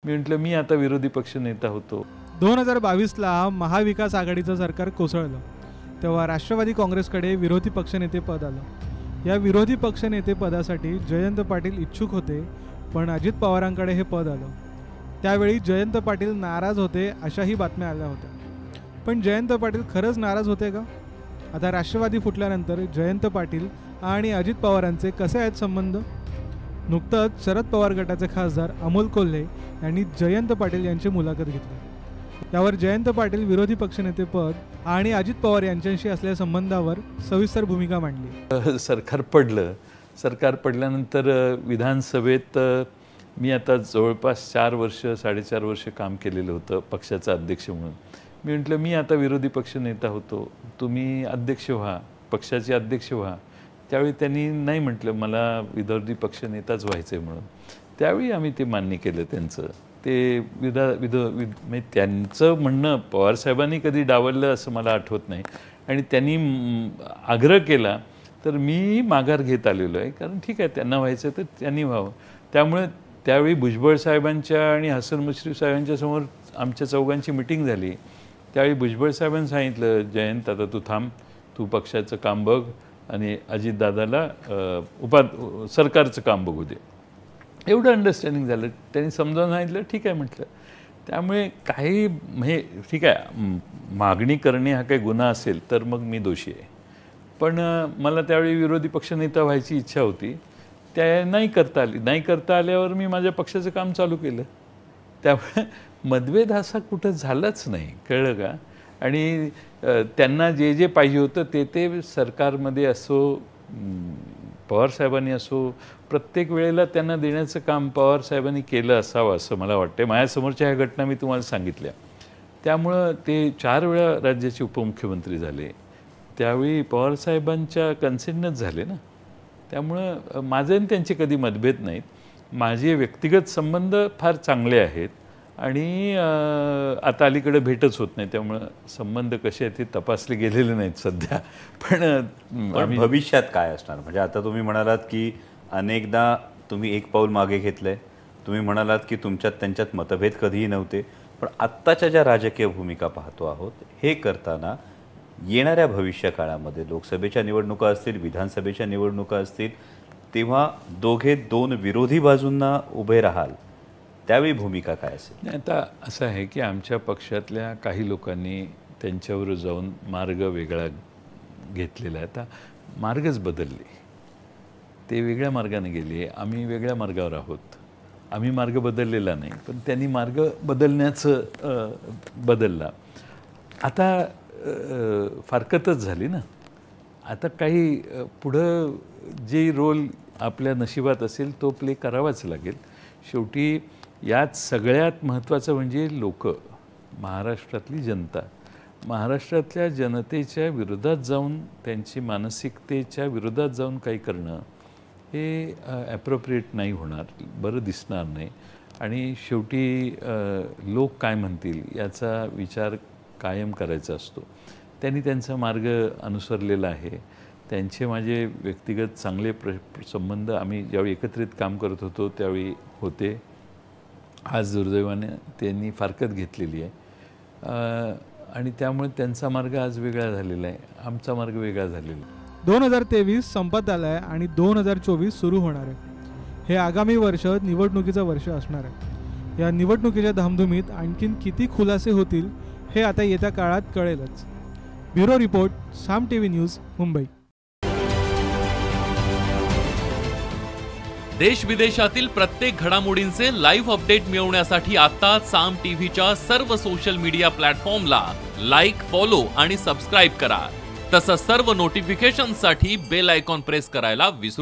मी म्हटलं मी आता विरोधी पक्ष नेता होतो. 2022ला महाविकास आघाडीचं सरकार कोसळलं तेव्हा राष्ट्रवादी काँग्रेसकडे विरोधी पक्षनेते पद आलं. या विरोधी पक्षनेते पदासाठी जयंत पाटील इच्छुक होते, पण अजित पवारांकडे हे पद आलं. त्यावेळी जयंत पाटील नाराज होते अशाही बातम्या आल्या होत्या. पण जयंत पाटील खरंच नाराज होते का? आता राष्ट्रवादी फुटल्यानंतर जयंत पाटील आणि अजित पवारांचे कसे आहेत संबंध? नुकतंच शरद पवार गटाचे खासदार अमोल कोल्हे यांनी जयंत पाटील यांची मुलाखत घेतली. यावर जयंत पाटील विरोधी पक्षनेते पद आणि अजित पवार यांच्याशी असलेल्या संबंधावर सविस्तर भूमिका मांडली. सरकार पडल्यानंतर विधानसभेत मी आता जवळपास 4 वर्ष 4.5 वर्ष काम केलेलं होतं पक्षाचा अध्यक्ष म्हणून. मी म्हटलं मी आता विरोधी पक्ष नेता होतो, तुम्ही अध्यक्ष व्हा, पक्षाचे अध्यक्ष व्हा. त्यावेळी त्यांनी नाही म्हटलं मला विरोधी पक्ष नेताच व्हायचं आहे म्हणून. त्यावेळी आम्ही ते मान्य केलं त्यांचं. ते म्हणजे त्यांचं म्हणणं पवारसाहेबांनी कधी डावललं असं मला आठवत नाही. आणि त्यांनी आग्रह केला तर मी माघार घेत आलेलो आहे, कारण ठीक आहे त्यांना व्हायचं तर त्यांनी व्हावं. त्यामुळे त्यावेळी भुजबळ साहेबांच्या आणि हसन मुश्रीफ साहेबांच्या समोर आमच्या चौघांची मिटिंग झाली. त्यावेळी भुजबळ साहेबांनी सांगितलं, जयंत आता तू थांब, तू पक्षाचं काम बघ आणि अजितदादाला सरकारचं काम बघू दे. एवढं अंडरस्टँडिंग झालं. त्यांनी समजावून सांगितलं, ठीक आहे म्हटलं. त्यामुळे काही म्हणजे ठीक आहे, मागणी करणे हा काही गुन्हा असेल तर मग मी दोषी आहे. पण मला त्यावेळी विरोधी पक्षनेता व्हायची इच्छा होती, त्या नाही करता आल्यावर मी माझ्या पक्षाचं काम चालू केलं. त्यामुळे मतभेद असा कुठं झालाच नाही, कळलं का? आणि त्यांना जे जे पाहिजे होतं ते सरकारमध्ये असो, पवारसाहेबांनी असो, प्रत्येक वेळेला त्यांना देण्याचं काम पवारसाहेबांनी केलं असावं असं मला वाटतं. माझ्यासमोरच्या ह्या घटना मी तुम्हाला सांगितल्या. त्यामुळं ते 4 वेळा राज्याचे उपमुख्यमंत्री झाले. त्यावेळी पवारसाहेबांच्या कन्सेंटनंच झाले ना. त्यामुळं माझे आणि त्यांचे कधी मतभेद नाहीत. माझे व्यक्तिगत संबंध फार चांगले आहेत आणि आता अलीकडे भेटच होत नाही. त्यामुळं संबंध कसे आहेत ते तपासले गेलेले नाहीत सध्या. पण भविष्यात काय असणार? म्हणजे आता तुम्ही म्हणालात की अनेकदा तुम्ही एक पाऊल मागे घेतलंय, तुम्ही म्हणालात की तुमच्यात त्यांच्यात मतभेद कधीही नव्हते. पण आत्ताच्या ज्या राजकीय भूमिका पाहतो आहोत, हे करताना येणाऱ्या भविष्य काळामध्ये लोकसभेच्या निवडणुका असतील, विधानसभेच्या निवडणुका असतील, तेव्हा दोघे 2 विरोधी बाजूंना उभे राहाल, त्यावेळी भूमिका काय असेल? आता असं आहे की आमच्या पक्षातल्या काही लोकांनी त्यांच्यावर जाऊन मार्ग वेगळा घेतलेला आहे. आता मार्गच बदलले, ते वेगळ्या मार्गाने गेले, आम्ही वेगळ्या मार्गावर आहोत. आम्ही मार्ग बदललेला नाही, पण त्यांनी मार्ग बदलण्याचं बदलला. आता फारकतच झाली ना. आता काही पुढं जे रोल आपल्या नशिबात असेल तो प्ले करावाच लागेल. शेवटी यात सगळ्यात महत्त्वाचं म्हणजे लोक, महाराष्ट्रातली जनता. महाराष्ट्रातल्या जनतेच्या विरोधात जाऊन, त्यांची मानसिकतेच्या विरोधात जाऊन काही करणं हे ॲप्रोप्रिएट नाही होणार, बरं दिसणार नाही. आणि शेवटी लोक काय म्हणतील याचा विचार कायम करायचा असतो. त्यांनी त्यांचा मार्ग अनुसरलेला आहे. त्यांचे माझे व्यक्तिगत चांगले संबंध आम्ही ज्यावेळी एकत्रित काम करत होतो त्यावेळी होते. आज दुर्दैवाने त्यांनी फारकत घेतलेली आहे आणि त्यामुळे त्यांचा मार्ग आज वेगळा झालेला आहे, आमचा मार्ग वेगळा झालेला आहे. 2023 संपत आला आहे आणि 2024 सुरू होणार आहे. हे आगामी वर्ष निवडणुकीचं वर्ष असणार आहे. या निवडणुकीच्या धामधुमीत आणखीन किती खुलासे होतील हे आता येत्या काळात कळेलच. ब्युरो रिपोर्ट, साम टीव्ही न्यूज, मुंबई. देश विदेशातील प्रत्येक घडामोडींचे लाईव्ह अपडेट मिळवण्यासाठी आता साम टीव्हीच्या सर्व सोशल मीडिया प्लॅटफॉर्मला लाईक, फॉलो आणि सबस्क्राईब करा. तसंच सर्व नोटिफिकेशनसाठी बेल आयकॉन प्रेस करायला विसरू